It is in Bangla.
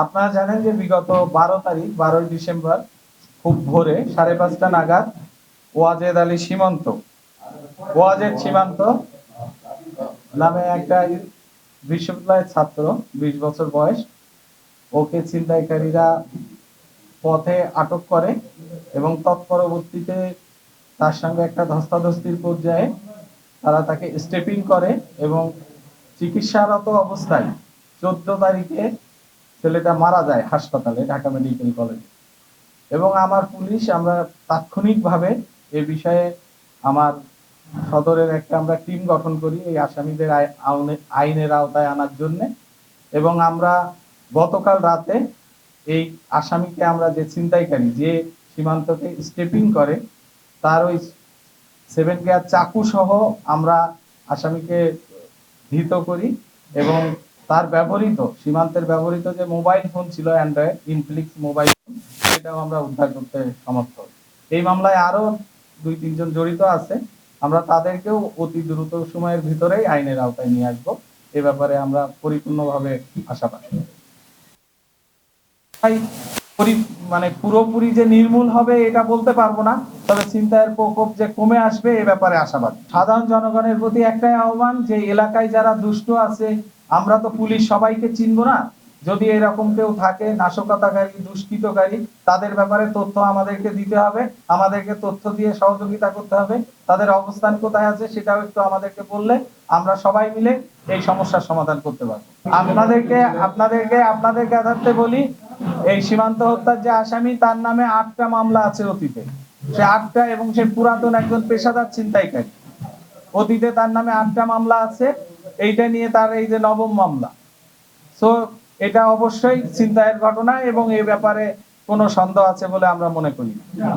আপনারা জানেন যে বিগত 12 ডিসেম্বর খুব ভোরে 5:30 নাগাদ ওয়াজেদ আলী সীমান্ত নামে একটা বিশ্ববিদ্যালয়ের ছাত্র, 20 বছর বয়স, ওকে ছিনতাইকারীরা পথে আটক করে এবং তৎপরবর্তীতে তার সঙ্গে একটা ধস্তাধস্তির পর্যায়ে তারা তাকে স্টেপিং করে এবং চিকিৎসারত অবস্থায় 14 তারিখে ছেলেটা মারা যায় হাসপাতালে, ঢাকা মেডিকেল কলেজে। এবং আমার পুলিশ, আমরা তাৎক্ষণিকভাবে এ বিষয়ে আমার সদরের একটা আমরা টিম গঠন করি এই আসামিদের আইনের আওতায় আনার জন্য। এবং আমরা গতকাল রাতে এই আসামিকে, আমরা যে ছিনতাইকারী যে সীমান্তকে স্টেপিং করে, তার ওই 7 গিয়ার চাকু সহ আমরা আসামিকে ধৃত করি এবং তার সীমান্তের ব্যবহৃত যে মোবাইল ফোন ছিল, অ্যান্ড্রয়েড ইনফিনিক্স মোবাইল ফোন, সেটাও আমরা উদ্ধার করতে সমর্থ হই। এই মামলায় আরো 2-3 জন জড়িত আছে, আমরা তাদেরকেও অতি দ্রুত সময়ের ভিতরেই আইনের আওতায় নিয়ে আসবো। এ ব্যাপারে আমরা পরিপূর্ণভাবে আশাবাদী। মানে পুরোপুরি যে নির্মূল হবে এটা বলতে পারবো না, তবে ছিনতাইয়ের প্রকোপ যে কমে আসবে এ ব্যাপারে আশাবাদী। সাধারণ জনগণের প্রতি একটাই আহ্বান, যে এলাকায় যারা দুষ্ট আছে, আমরা তো পুলিশ সবাইকে চিনবো না, যদি এরকম কেউ থাকে নাশকতাকারী, দুষ্কৃতকারী, তাদের ব্যাপারে তথ্য আমাদেরকে দিতে হবে, আমাদেরকে তথ্য দিয়ে সহযোগিতা করতে হবে। তাদের অবস্থান কোথায় আছে সেটাও একটু আমাদেরকে বললে আমরা সবাই মিলে এই সমস্যার সমাধান করতে পারবো। আপনাদের জ্ঞাতার্থে বলি, এই সীমান্ত হত্যার যে আসামি, তার নামে 8টা মামলা আছে অতীতে। সে 8টা, এবং সে পুরাতন একজন পেশাদার ছিনতাইকারী। অতীতে তার নামে 8টা মামলা আছে, এইটা নিয়ে তার এই যে 9ম মামলা। সো এটা অবশ্যই ছিনতাইয়ের ঘটনা এবং এই ব্যাপারে কোনো সন্দেহ আছে বলে আমরা মনে করি।